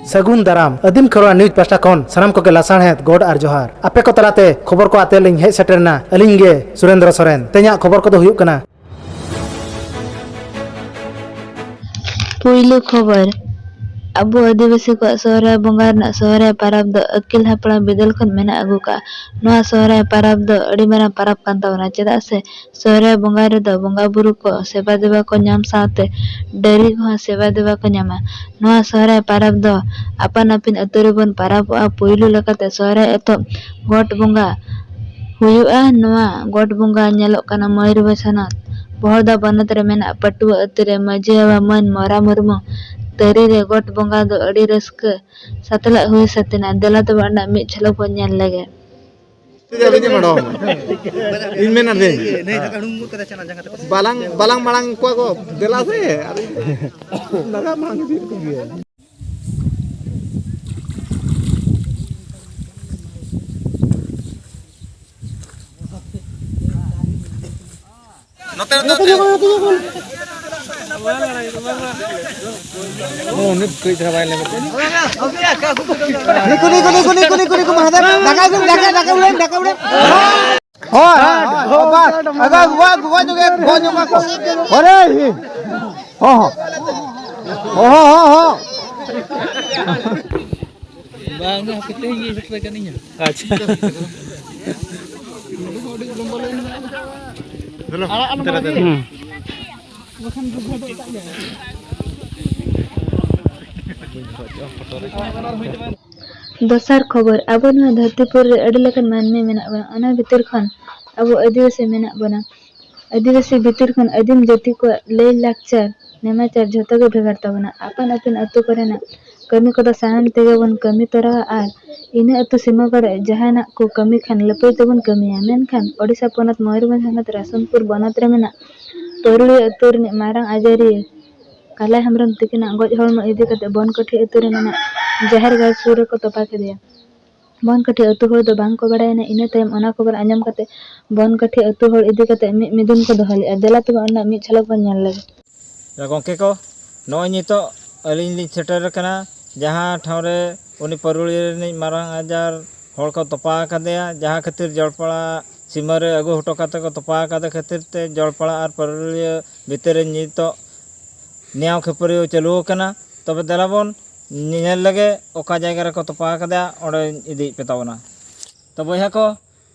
सगुन दाराम आदिम खबरा न्यूज पास्टा कौन सनाम को लासाणहेद गोड आर जोहार आपे को तलाते खबर को आते लिंग हेज सेटरना अलिंग गे सुरेंद्र सोरेन तेजा खबर को हुयुक कना पुइलु खबर अबो आदिवासी को सोहराय बंगार ना सोहराय पाराब द अकिल हापड़ा बिदल खन मेना अगु का नोआ सोहराय पाराब द अड़ी मारा पाराब कान तावना चेदा से सोहराय बंगार द बंगा बुरु को सेवा देवा को नाम साथे डरी को सेवा देवा को नामा नोआ सोहराय पाराब द अपन अपिन अतुरबन पाराब आ पुइलु लकाते सोहराय एतो गोट बंगा हुयुआ नोआ गोट बंगा नेलोक काना मयूरभंज हनत बहरदा बनत रे मेना पटुआ अतरे मजेवा मन मोरा मुर्मु तरी रे गोट बंगा दो अड़ी रस्क सतला हुई सतना देला तो बड़ा मी छलो को ñal lege balang balang malang ko dela se naga mang oh nip koi trabai le kuni mahadap daka ulen oh aga gua juga bonyo mako ore oh bang aku tinggi sesuai kaninya acha दोसर खबर अब धरतीपुर अड़ी लकन मानमी मेना बना अना भितर खन अब आदिवासी मेना बना आदिवासी भितर खन आदिम जाति को लय लाक्चर नेमाचार झोतो के भेगार ताबना अपन अपन अतु करेना कमी को सानन तेगे बन कमी तोरा आर इने अतु सीमा करे जहाना को कमी खान लपय तबन कमिया मेन खान ओडिसा पनत मयूरभंज हनत रासनपुर बनत रे मेना तोरली अतुर ने मारंग आजारी काला हमरम तिकिना गज हळमा इदि कते बन कठी अतुर मेना जहर गाय सुर को तपा के दिया बन कठी अतु हळ दो बांग को बडायना इने तायम ओना खबर आंजम कते बन कठी अतु हळ इदि कते मिदुन को दोहली देला तो ओना मी छलक बन ñal लगे गोंके को नय नितो अलिन लि सेटर कना जहां ठावरे उनी परुली रे मारंग आजार हळ को तपा कदेया जहां खातिर जलपड़ा सीमा रे अगु हटो काते को तपा कादे खातिर ते जलपड़ा और परुली भितर नितो न्याव खपरियो चलु कना तबे देलाबन नेल लगे ओका जायगा रे को तपा कदा ओडे इदि पेतावना तो बया को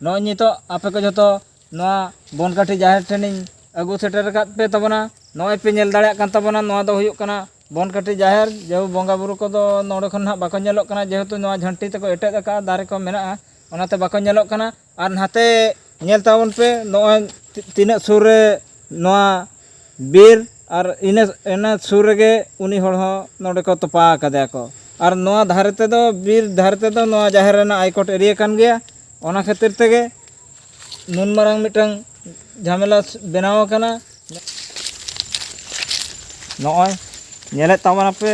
नय नितो आपे को जतो नोआ बनकाठी जाहेर ठेनिन अगु सेटर का पे तबना नय पे नेल दाड़िया कान तबना नोआ दो हुयुक कना बनकाठी जाहेर जेहु बंगा बुरु को दो नोडे खन हा बाको नेलोक कना जेहेतु नोआ झंटी तको एटेद का दारे को मेना ओनाते बाको नेलोक कना आर नाते नेल तावन पे नोआ तिना सुर रे नोआ बीर और इन सुर रे उनी हळ हो नोडे को तपा कदा को और नोआ धारते दो बीर धारते दो नोआ जाहेर रेना आईकोट एरिया कान गया ओना खातिर तेगे नुन मारंग मिटंग झमेला बनाव कना नोय नेले तावन पे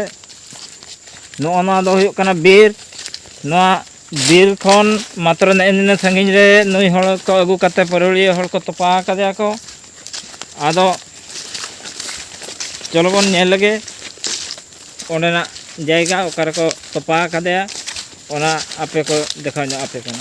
नोना दो हुयुक कना बीर नोआ बीर खन मात्र ने संगिन रे नई हळ को अगु कते परुली हळ को तपा कदा को आदो चलो बन नेल लगे ओनेना जायगा ओकर को तपा कदा ओना आपे को देखा जा आपे को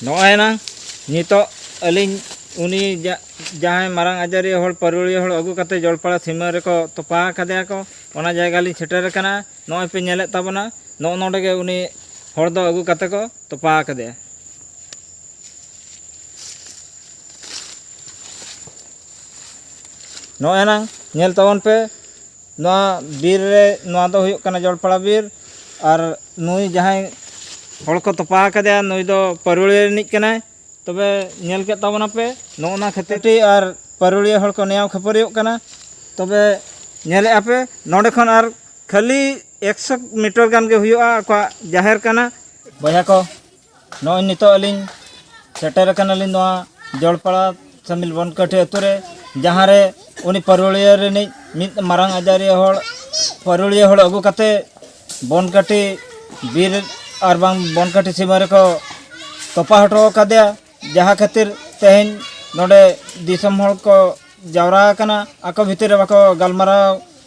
नोय ना नितो अलिन उनी जहां मारंग आजारी हळ परुली हळ अगु कते जलपड़ा सीमा रे को तपा कदा को ओना जायगा लि सेटर कना नोय पे नेले ताबना नो नोडे गे उनी हळ दो अगु कते को तपा कदे नोय ना नेल तावन पे नोआ बीर रे नोआ दो हुयुक कना जलपड़ा बीर और नुई जहां हळ को तपा कदा नुई दो परुली निक कना तबे नेल के तावना पे नोना खतेटी और परुली हळ को नेयाव खपरियोक कना तबे नेले आपे नोडे खन और खाली 100 मीटर गान के हुआ जाहिर कना बया को नय नितो अलिन सेटर कनाली नोआ जलपड़ा समिल बनकटी अतुरे जहाँ रे उनी परुलिया रे मिद मारांग आजारिया होड़ परुलिया होड़ अगु कते बनकटी बीर और बांग बनकटी सीमा रे को तोपा हटो कदिया जहाँ खातिर तेहेन नोडे दिसम होड़ को जावरा कना आको भितर रे बाको गलमारा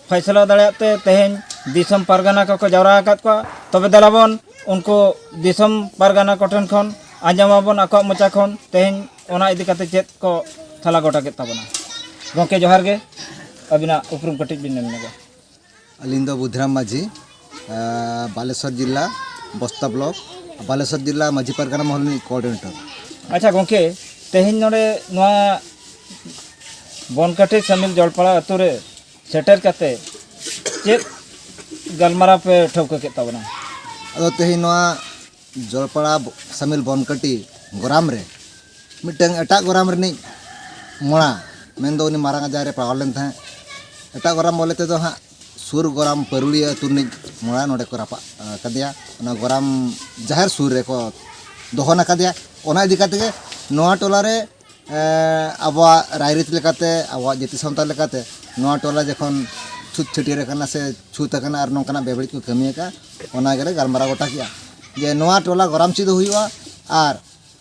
फैसला दाड़ेते तेहेन दिसम पारगाना को जावरा आकात को तबे दलाबन उनको दिसम पारगाना कोठन खन आंजमाबन आको मोचा खन तेहेन ओना इदी कते चेत को थला गोटा के ताबना गोंके जोहार गे अबिना उपरुम कटिज बिन नेमनेगा अलिंग दो बुधराम माझी बालेश्वर जिला बस्ता ब्लॉक बालेश्वर जिला माझी पारगाना महल कोऑर्डिनेटर। अच्छा गोंके तेहेन नोडे नोआ बनकटी समिल जलपड़ा अतुरे सेटर कते चेत गलमारा पे ठौका के ताबना अदो तेही नोआ जलपड़ा समिल बनकटी गोराम रे मिटंग एटा गोराम रे मोड़ा मेन दो उनी मारांग आजारे पावल लेन था एटा गोराम बोले ते दो हाँ सुर गोराम परुलिया तुरनी मोड़ा नोडे को रापा कदिया ना गोराम जाहिर सुर रे को दोहना कदिया ओना इदी काते के नोआ टोला रे आबवा रायरित लेकाते आबवा जति संता लेकाते नोआ टोला जखन छुत छटियर कना से छुत कना और नोकना बेबड़ी को कमी का ओना गरे गलमारा गोटा किया जे नोआ टोला गोराम सिद हुआ और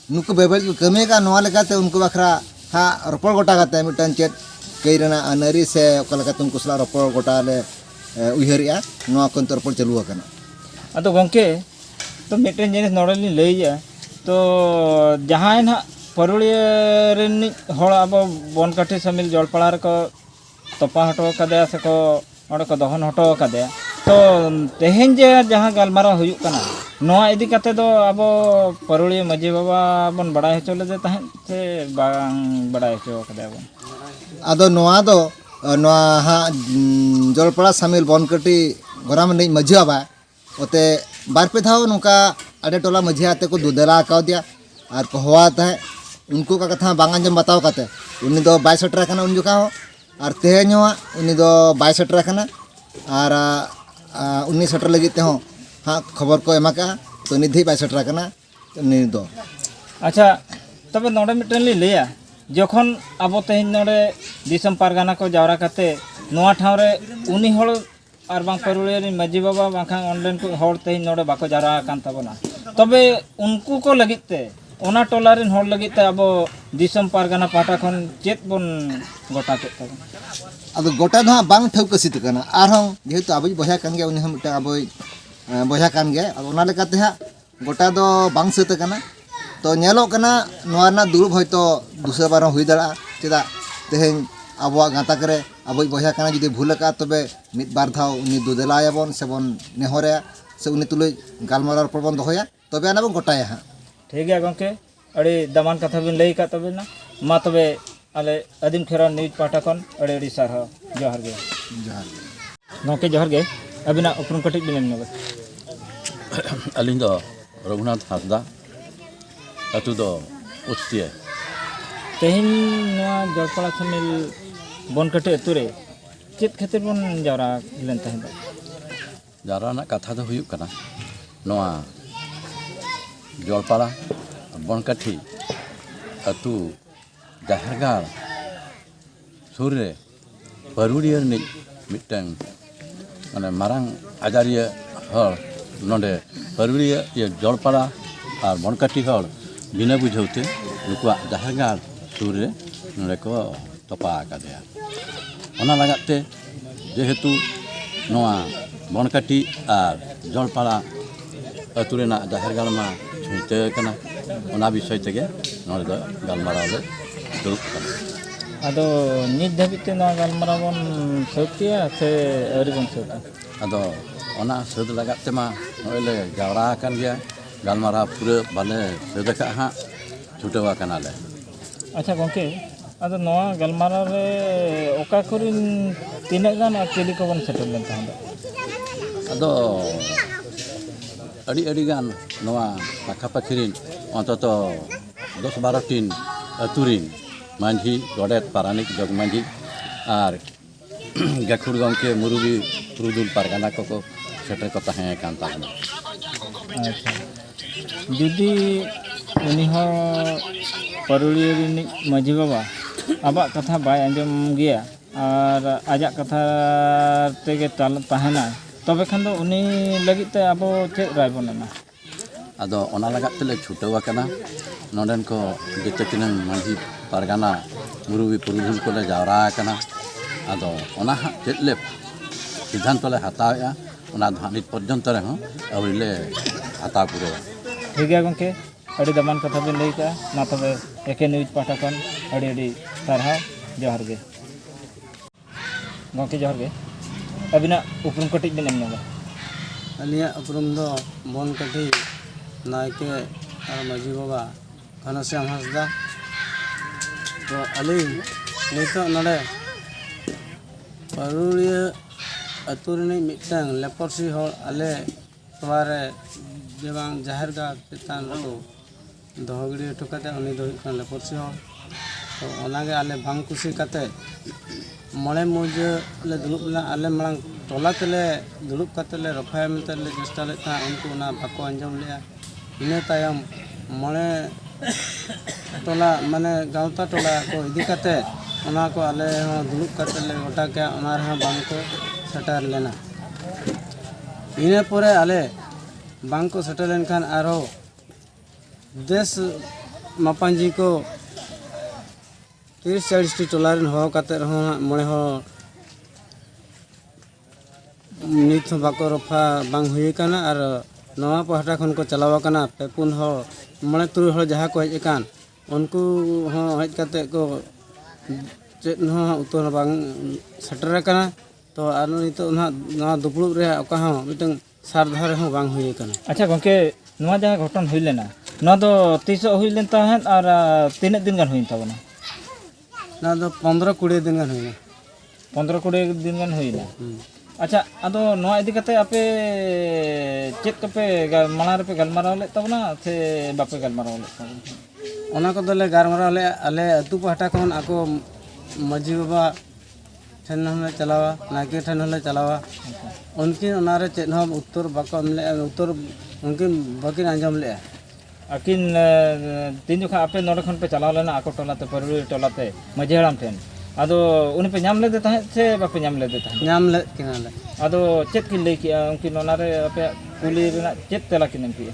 नुक बेबड़ी को कमी का नोआ लेकाते उनको बखरा हाँ रोपड़ गोटा करते मिटन चेत कई रेना अनरी से ओकलका तुमको सला रोपड़ गोटा ले उहरिया नोआ कोन रोपड़ चालू करना अतो गोंके तो मिटन जिनिस नोडली लैया तो जहाँ ना परुलिया रेनी होड़ अब बनकटी समिल जलपड़ा रे को तोपा हटो कदे से को ओडे को दहन हटो कदे तो तेहेन जे जहाँ गलमारा हुयुक कना नोआ इदी कते दो अब परुलिया माझी बाबा बन बड़ा हचो ले तहन से बांग बड़ा हचो कदे बन आदो नोआ दो नोआ हाँ जलपड़ा समिल बनकटी गोराम नहीं मजा बा ओते बार पे था नुका अडे टोला मझे आते को दुदला का दिया और को हुआ था उनको का कथा बांगा जम बताओ कते उन्नी दो 22 सटर कना उन जुका हो और तेहनवा उन्नी दो 22 सटर कना और 19 सटर लगी ते हो हाँ खबर को एमा का तो निधि 22 सटर कना उन्नी दो अच्छा तबे नोडे मिटन ली लिया जखन अब तेहेन नोडे दिसम पारगाना को जावरा कते नोआ ठाव रे उनी होड़ और बांग परुलिया रे माझी बाबा बांखा ऑनलाइन को होड़ तेहेन नोडे बाको जावरा कान ताबना तबे उनको को लगिते ओना टोला रेन होड़ लगिते अब दिसम पारगाना पाटा खन चेत बन गोटा के ताबना अब गोटा दो बांग ठौक सित कना आरहों जेहेतु आबो बहा कान गया उनी हम मिटा आबो बहा कान गया अब ओना लेकाते हा गोटा दो बांग सित कना तो नेलो कना नोआ ना दुरुब होयतो दूसरा बार हुई दड़ा चेदा तेहेन आबो गाता करे आबो बहा काना जुदी भूल का तबे मिद बार धाव उनी दुदलायाबन से बन नेहरे से उनी तुलै गालमारार पर बन दोहया तबे आना बन गोटाया हा ठीक है गोंके अड़ी दमान कथा बिन लई का तबे ना मा तबे आले आदिम खेरा न्यूज पाटा खन अड़ी अड़ी सारहा जोहार गे गोंके जोहार गे अबिना उपरुम कटिज बिन नेमनेगा अलिंग दो रघुनाथ हासदा अतु दो उस्तिया तेहेन नोआ जलपड़ा समिल बनकटी अतुरे चेत खातिर बन जावरा लेन तहेन दो जारा ना कथा दो हुयुक कना नोआ जलपड़ा बनकटी अतु जाहरगार सुर रे परुलिया नि मिटन माने मारांग आजारिया हर नोडे परुलिया ये जलपड़ा और बनकटी हर बिना बुझौते नुकुआ जाहरगार सुर रे नोडे को तोपा कादेया ओना लगाते जेहेतु नोआ बनकटी और जलपड़ा अतु रेना जाहरगार मा छुते कना ओना विषय तेगे नोडे दो गलमाराव ले दुरुब कना अदो नित धाबिते नोआ गलमारा बन सौतिया से अरी बन सौता अदो ओना सद लगाते मा नोले जावरा कान गया गलमारा पूरा बाले सद का हा छुटेवा कना ले अच्छा गोंके अदो नोआ गलमारा रे ओका करिन तिने गान अकेली को बन सेटल लेन तहन अदो अड़ी अड़ी गान नोआ पाखा पाखिरिन अंतत 10-12 टीन अतुरिन मांझी गडेत पारानिक जग मांझी और गाखुड़ गंके मुरुगी पुरुदुल पारगाना को सेटर को तहें कान ताबना अच्छा जुदी उनी हो परुलिया रिनिज माजी बाबा आबाक कथा बाय आंजम गया और आजाक कथा तेगे तहना तबे खान दो उनी लगित ते अब चेक राय बनना आदो ओना लगात तेले छुटावा कना नोडेन को जेते तिनंग मांझी पारगाना मुरुबी पुरुधुल को ले जावरा कना आदो ओना चेतले सिद्धांत ले हताया ओना धानित पर्यंत रे हो अविले हता पुरे ठीक है गंके अड़ी दमान कथा बिन लई का मा तबे एके न्यूज पाठा कन अड़ी अड़ी सारहाव जोहार गे गंके जोहार गे अबिना उपरुम कटिज बिन एम नोगा अलिया उपरुम दो बन कटी नायके और माजी बाबा घनश्याम हांसदा तो अली नितो नडे परुलिया अतु रिनि मिटन लेपर्सी होर अले तवारे जेबांग जाहिर गा चेतान को दोहगड़ी ठुकाते उनी दो हुई कान लेपर्सी होर तो ओनागे आले भांग कुसी काते मळे मुज ले दुलुप ला आले मळांग टोला तेले दुलुप काते ले रफाय मेते ले चेष्टा ले था उनको ना बाको अंजम लिया इने तायम मळे टोला माने गावता टोला को इदी काते ओना को आले हो दुलुप काते ले गोटा के ओना रे बांग को सेटर लेना इने परे आले बांग को सेटर लेन खान आरो देश मापांजी को 30-40 टी टोला रेन हो काते रहो मळे हो नित बाको रफा बांग हुई काना और नवा पहटा खन को चलावा काना पेपुन हो मळे तुरु हो जहा को हेज कान उनको हो हेज काते को चेत हो उतर बांग सेटर काना तो आर नितो ना नवा दुपलुप रे ओका हो मिटन सारधार हो बांग हुई काना अच्छा गंके नवा जहाँ घटन हुई लेना नवा दो 30 हुई लेन ताहन और तीन दिन गान हुई ताबना ना तो 15-20 दिन गान हुई 15-20 दिन गान हुई ना अच्छा अदो नवा इदी कते आपे चेक कपे माना रे पे गलमाराव ले तबना से बापे गलमाराव ले तबना ओना को दले गारमाराव ले आले अतु पहटा खन आको माजी बाबा ठन हमले चलावा नाके ठन हमले चलावा उनकी ओनारे चेत हो उत्तर बाको हमले उत्तर उनकी बकिन अंजम ले अकिन तीन जोखा आपे नोडे खन पे चलाव लेना आको टोलाते परुली टोलाते मजे हड़ाम ठेन आदो उन पे नाम लेते ताहे से बापे नाम लेते ताहे नाम ले किनाले आदो चेत किन लई किया उनकी नोनारे आपे कुली रेना चेत तेला किन एमपी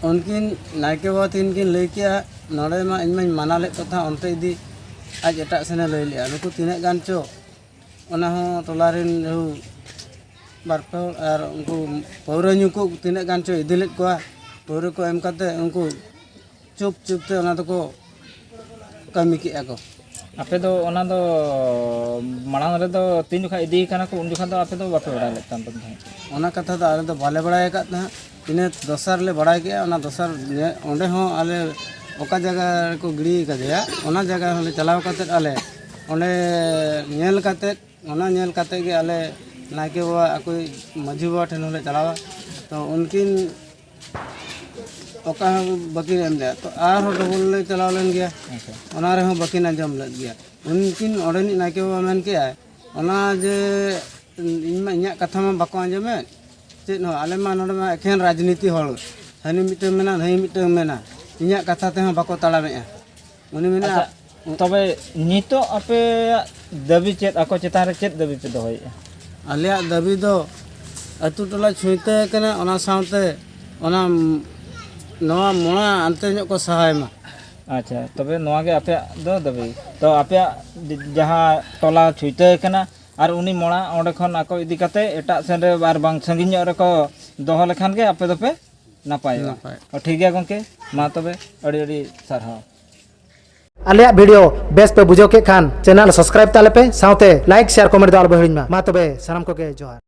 उनकी नायके बात इनकी लई किया नोडे मा इनमें माना ले था उनते इदी आज एटा सेने लई लिया नुकु तिने गान चो ओना हो टोला रेन बारपे और उनको पौरे नुकु तिने गान चो इदी ले को पौरे को एम काते उनको चुप चुप ते ओना तो को कमी किया को आपे दो ओना दो मांग रे दो तीन जोखा इदी काना को उन जोखा दो आपे दो बापे बड़ा लेतान तो ओना कथा दो आले दो बाले बड़ाय का था इने दोसर ले बड़ाय के ओना दोसर ओंडे हो आले ओका जगह को गिड़ी का दिया ओना जगह होले चलाव काते आले ओंडे नेल काते ओना नेल काते के आले नाके बा अकोई मझी बा ठन होले चलावा तो उनकिन ओका बकिन एम ले तो आर हो डबल ले चलाव लेन गया ओना रे हो बकिन अंजम ले गया उनकिन ओडनी नाके बा मेन के आय ओना जे इनमा इया कथा मा बाको अंजमे चेत हो आले मा नोडे मा एखेन राजनीति होल हनी मिटे मेना हई मिटे मेना इया कथा ते हो बाको तालामे उनी मेना तबे नितो आपे दाबी चेत आको चेतान रे चेत दाबी पे दोहय आलिया दाबी दो अतु टोला छुईते कना ओना साउते ओना नवा मोना अंते ᱧᱚᱜ को सहाय मा अच्छा तबे नवा गे आपे दो दाबी तो आपे जहां टोला छुईते कना और उनी मोना ओंडे खन आको इदी काते एटा सेन रे बार बांग संगिन ᱧᱚᱜ रे को दोह लेखान गे आपे दोपे नापाय और ठीक गया गंके मा तबे अड़ी अड़ी सारहाव आलिया वीडियो बेस पे बुझो के खान चैनल सब्सक्राइब ताले पे साउते लाइक शेयर कमेंट दाल बहिड़ी मा तबे साराम को के जोहार।